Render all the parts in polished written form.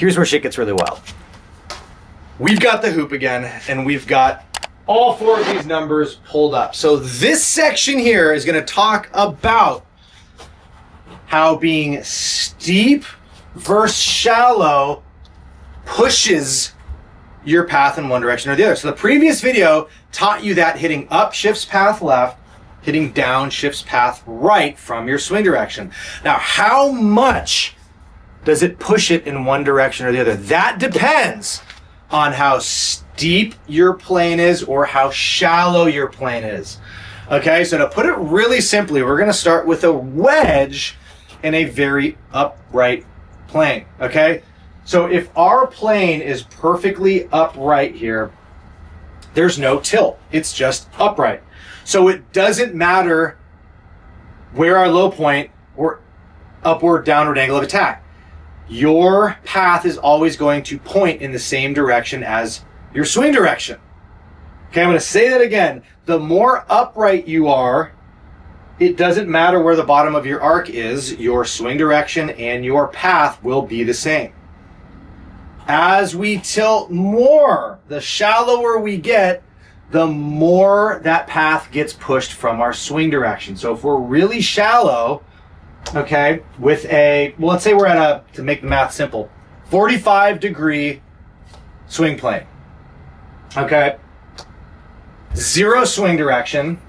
here's where shit gets really wild. We've got the hoop again, and we've got all 4 of these numbers pulled up. So this section here is going to talk about how being steep versus shallow pushes your path in one direction or the other. So the previous video taught you that hitting up shifts path left, hitting down shifts path right from your swing direction. Now, how much does it push it in one direction or the other? That depends on how steep your plane is or how shallow your plane is. Okay, so to put it really simply, we're gonna start with a wedge in a very upright plane, okay? So if our plane is perfectly upright here, there's no tilt, it's just upright. So it doesn't matter where our low point or upward, downward angle of attack. Your path is always going to point in the same direction as your swing direction. Okay, I'm going to say that again. The more upright you are, it doesn't matter where the bottom of your arc is, your swing direction and your path will be the same. As we tilt more, the shallower we get, the more that path gets pushed from our swing direction. So if we're really shallow, okay, with a, well, let's say we're at a, to make the math simple, 45-degree swing plane. Okay, 0 swing direction.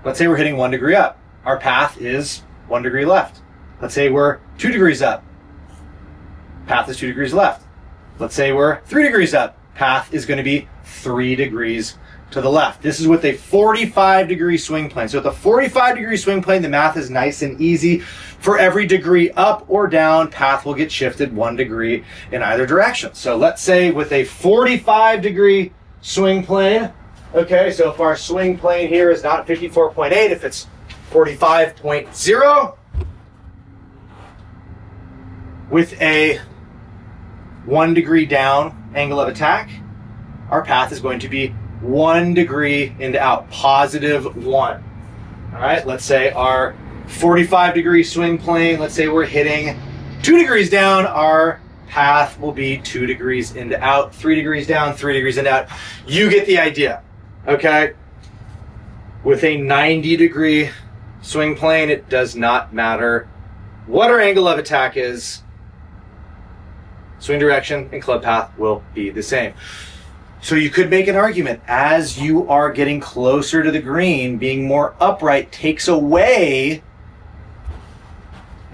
Let's say we're hitting 1 degree up. Our path is 1 degree left. Let's say we're 2 degrees up. Path is 2 degrees left. Let's say we're 3 degrees up. Path is going to be 3 degrees to the left. This is with a 45-degree swing plane. So with a 45-degree swing plane, the math is nice and easy. For every degree up or down, path will get shifted 1 degree in either direction. So let's say with a 45-degree swing plane, okay, so if our swing plane here is not 54.8, if it's 45.0, with a 1 degree down angle of attack, our path is going to be 1 degree into out, +1. All right, let's say our 45-degree swing plane, let's say we're hitting 2 degrees down, our path will be 2 degrees into out, 3 degrees down, 3 degrees into out. You get the idea, okay? With a 90-degree swing plane, it does not matter what our angle of attack is. Swing direction and club path will be the same. So you could make an argument, as you are getting closer to the green, being more upright takes away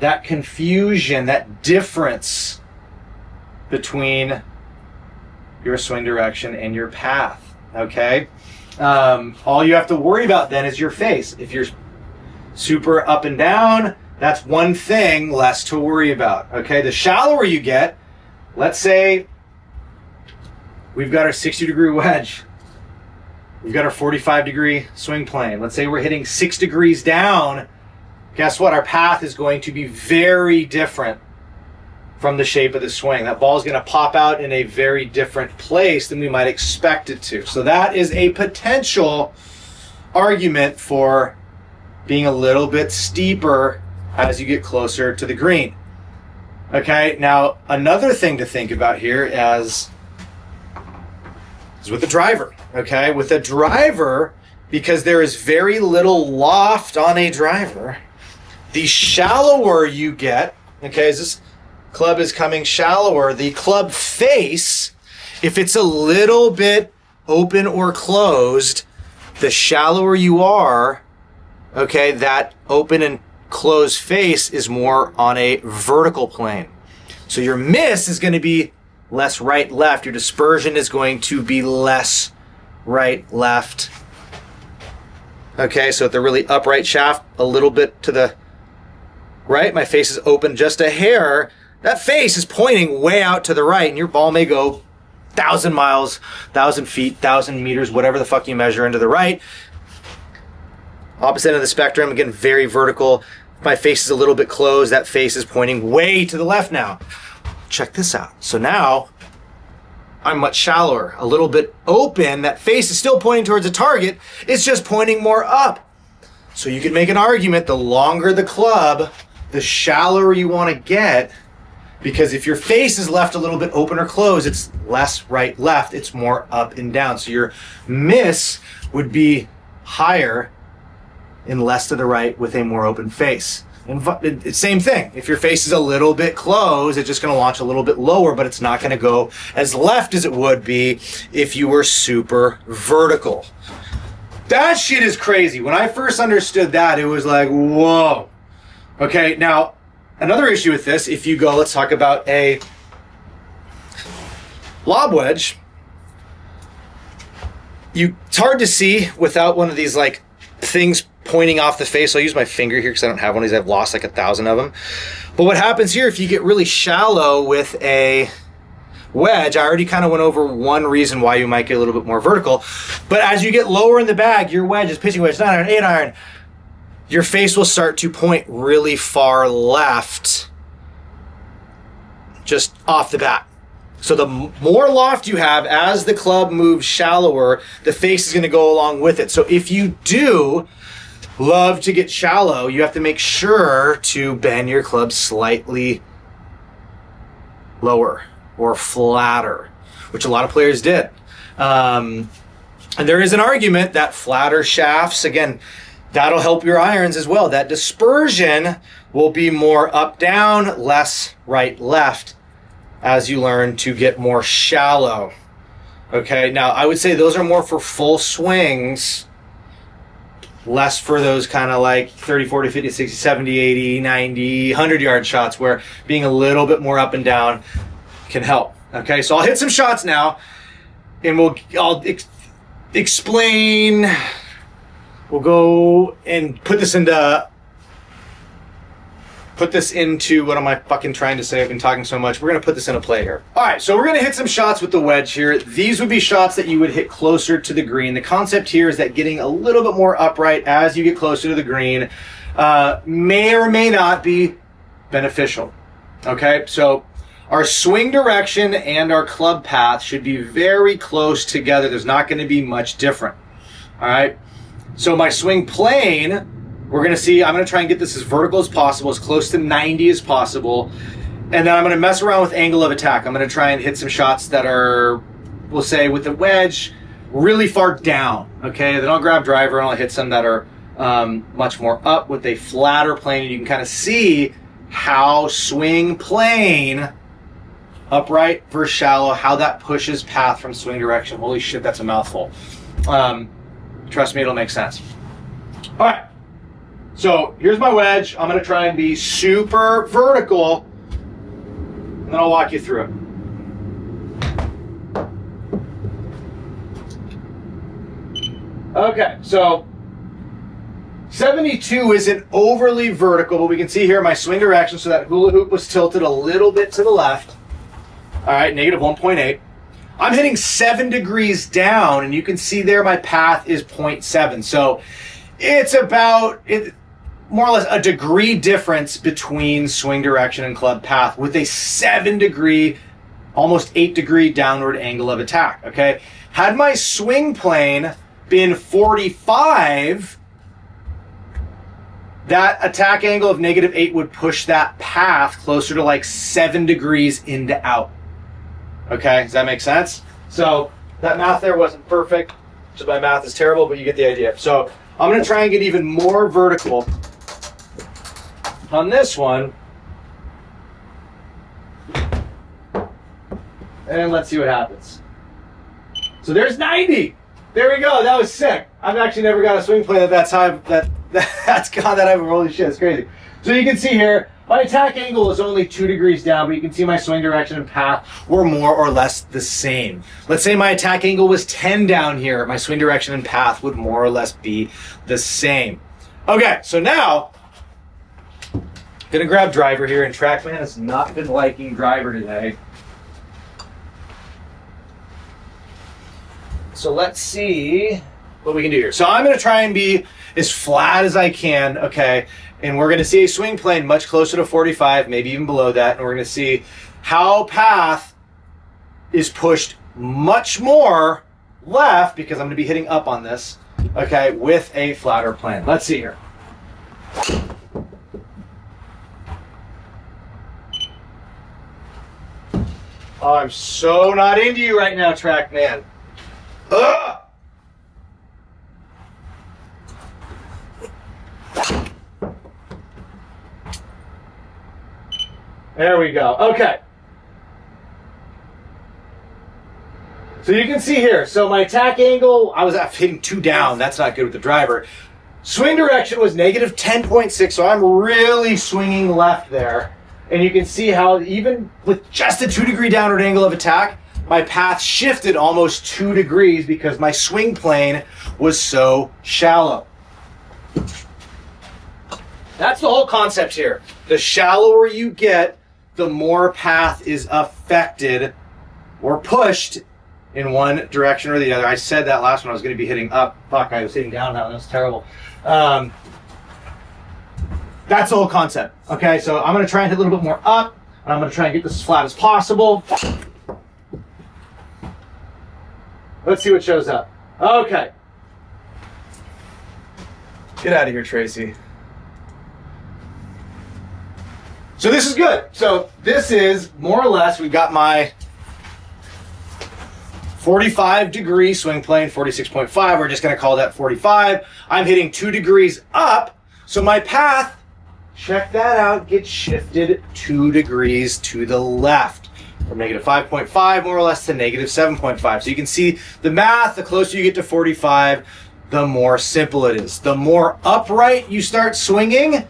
that confusion, that difference between your swing direction and your path, okay? All you have to worry about then is your face. If you're super up and down, that's one thing less to worry about, okay? The shallower you get, let's say we've got our 60-degree wedge. We've got our 45-degree swing plane. Let's say we're hitting 6 degrees down. Guess what? Our path is going to be very different from the shape of the swing. That ball is going to pop out in a very different place than we might expect it to. So that is a potential argument for being a little bit steeper as you get closer to the green. Okay, now another thing to think about here is with the driver, okay? With a driver, because there is very little loft on a driver, the shallower you get, okay, as this club is coming shallower, the club face, if it's a little bit open or closed, the shallower you are, okay, that open and closed face is more on a vertical plane. So your miss is going to be less right-left. Your dispersion is going to be less right-left. Okay, so at the really upright shaft, a little bit to the right, my face is open just a hair. That face is pointing way out to the right, and your ball may go 1,000 miles, 1,000 feet, 1,000 meters, whatever the fuck you measure into the right. Opposite end of the spectrum, again, very vertical. My face is a little bit closed. That face is pointing way to the left now. Check this out. So now I'm much shallower, a little bit open. That face is still pointing towards a target. It's just pointing more up. So you can make an argument, the longer the club, the shallower you want to get, Because if your face is left a little bit open or closed, it's less right, left, it's more up and down. So your miss would be higher and less to the right with a more open face. And same thing. If your face is a little bit closed, it's just going to launch a little bit lower, but it's not going to go as left as it would be if you were super vertical. That shit is crazy. When I first understood that, it was like, whoa. Okay, now, another issue with this, if you go, let's talk about a lob wedge. It's hard to see without one of these like things pointing off the face. I'll use my finger here because I don't have one of these. I've lost like 1,000 of them. But what happens here, if you get really shallow with a wedge, I already kind of went over one reason why you might get a little bit more vertical. But as you get lower in the bag, your wedge is pitching wedge, 9 iron, 8 iron, your face will start to point really far left just off the bat. So the more loft you have, as the club moves shallower, the face is going to go along with it. So if you do love to get shallow, you have to make sure to bend your club slightly lower or flatter, which a lot of players did. And there is an argument that flatter shafts, again, that'll help your irons as well. That dispersion will be more up, down, less right, left as you learn to get more shallow. Okay, now I would say those are more for full swings, less for those kind of like 30, 40, 50, 60, 70, 80, 90, 100-yard shots where being a little bit more up and down can help. Okay, so I'll hit some shots now and I'll explain. We'll go and put this into what am I fucking trying to say? I've been talking so much. We're going to put this into play here. All right, so we're going to hit some shots with the wedge here. These would be shots that you would hit closer to the green. The concept here is that getting a little bit more upright as you get closer to the green may or may not be beneficial. Okay, so our swing direction and our club path should be very close together. There's not going to be much different. All right, so my swing plane, we're going to see, I'm going to try and get this as vertical as possible, as close to 90 as possible. And then I'm going to mess around with angle of attack. I'm going to try and hit some shots that are, we'll say with the wedge, really far down. Okay, then I'll grab driver and I'll hit some that are much more up with a flatter plane. And you can kind of see how swing plane, upright versus shallow, how that pushes path from swing direction. Holy shit, that's a mouthful. Trust me, it'll make sense. All right. So here's my wedge. I'm going to try and be super vertical, and then I'll walk you through it. Okay, so 72 isn't overly vertical, but we can see here my swing direction, so that hula hoop was tilted a little bit to the left. All right, negative 1.8. I'm hitting 7 degrees down, and you can see there my path is 0.7. So it's about more or less a degree difference between swing direction and club path with a 7 degree, almost 8 degree downward angle of attack, okay? Had my swing plane been 45, that attack angle of -8 would push that path closer to like 7 degrees into out. Okay, does that make sense? So that math there wasn't perfect, so my math is terrible, but you get the idea. So I'm gonna try and get even more vertical on this one. And let's see what happens. So there's 90. There we go, that was sick. I've actually never got a swing plane at that time that's gone that I've, holy shit, it's crazy. So you can see here, my attack angle is only 2 degrees down, but you can see my swing direction and path were more or less the same. Let's say my attack angle was 10 down here. My swing direction and path would more or less be the same. Okay, so now, I'm gonna grab driver here, and Trackman has not been liking driver today. So let's see what we can do here. So I'm gonna try and be as flat as I can, okay? And we're gonna see a swing plane much closer to 45, maybe even below that, and we're gonna see how path is pushed much more left, because I'm gonna be hitting up on this, okay, with a flatter plane. Let's see here. Oh, I'm so not into you right now, Trackman. Ugh! There we go. Okay. So you can see here. So my attack angle, I was hitting 2 down. That's not good with the driver. Swing direction was negative 10.6, so I'm really swinging left there. And you can see how even with just a 2-degree downward angle of attack, my path shifted almost 2 degrees because my swing plane was so shallow. That's the whole concept here. The shallower you get, the more path is affected or pushed in one direction or the other. I said that last one I was going to be hitting up. Fuck, I was hitting down now. That was terrible. That's the whole concept. Okay, so I'm going to try and hit a little bit more up, and I'm going to try and get this as flat as possible. Let's see what shows up. Okay. Get out of here, Tracy. So this is good. So this is more or less, we've got my 45-degree swing plane, 46.5. We're just going to call that 45. I'm hitting 2 degrees up. So my path, check that out, gets shifted 2 degrees to the left. From negative 5.5 more or less to negative 7.5. So you can see the math, the closer you get to 45, the more simple it is. The more upright you start swinging,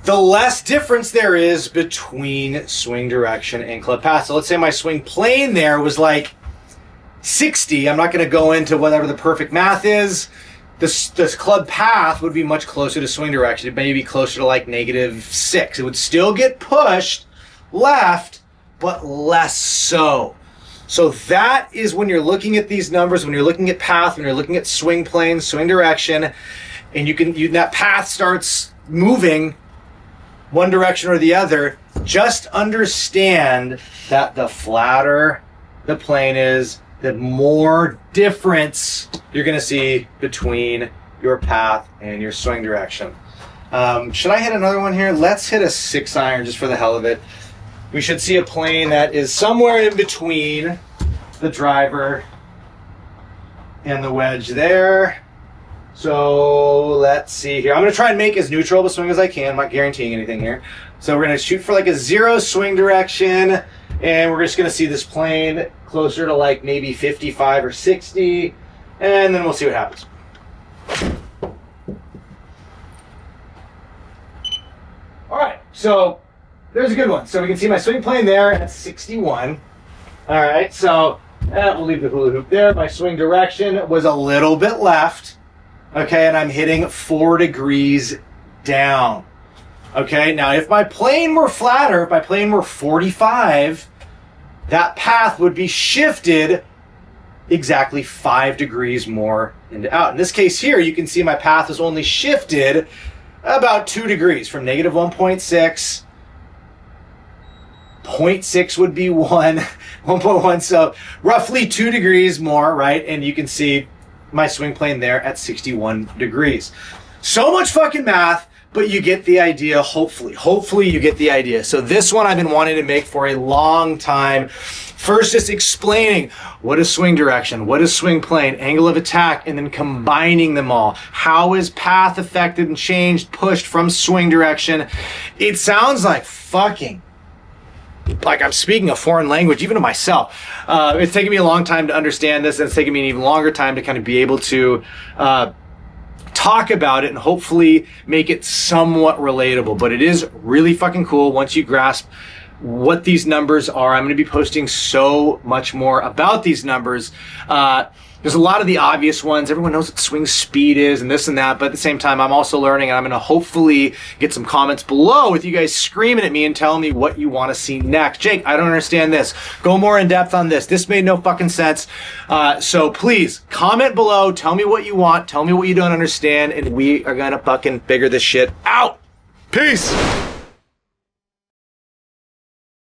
the less difference there is between swing direction and club path. So let's say my swing plane there was like 60. I'm not going to go into whatever the perfect math is. This club path would be much closer to swing direction. It may be closer to like negative 6. It would still get pushed left, but less so. So that is when you're looking at these numbers, when you're looking at path, when you're looking at swing plane, swing direction, and that path starts moving one direction or the other, just understand that the flatter the plane is, the more difference you're going to see between your path and your swing direction. Should I hit another one here? Let's hit a 6-iron just for the hell of it. We should see a plane that is somewhere in between the driver and the wedge there. So let's see here. I'm going to try and make as neutral of a swing as I can. I'm not guaranteeing anything here. So we're going to shoot for like a 0 swing direction, and we're just going to see this plane closer to like maybe 55 or 60, and then we'll see what happens. All right, so there's a good one. So we can see my swing plane there at 61. All right, so we'll leave the hula hoop there. My swing direction was a little bit left. Okay, and I'm hitting 4 degrees down. Okay, now if my plane were flatter, if my plane were 45, that path would be shifted exactly 5 degrees more into out. In this case here, you can see my path is only shifted about 2 degrees from negative 1.6. 0.6 would be 1.1, so roughly 2 degrees more, right? And you can see my swing plane there at 61 degrees. So much fucking math, but you get the idea, hopefully. Hopefully you get the idea. So this one I've been wanting to make for a long time. First, just explaining what is swing direction, what is swing plane, angle of attack, and then combining them all. How is path affected and changed, pushed from swing direction? It sounds like fucking like I'm speaking a foreign language, even to myself. It's taken me a long time to understand this, and it's taken me an even longer time to kind of be able to talk about it and hopefully make it somewhat relatable. But it is really fucking cool once you grasp what these numbers are. I'm going to be posting so much more about these numbers. There's a lot of the obvious ones. Everyone knows what swing speed is and this and that, but at the same time, I'm also learning, and I'm going to hopefully get some comments below with you guys screaming at me and telling me what you want to see next. Jake, I don't understand this. Go more in depth on this. This made no fucking sense. So please comment below. Tell me what you want. Tell me what you don't understand, and we are going to fucking figure this shit out. Peace.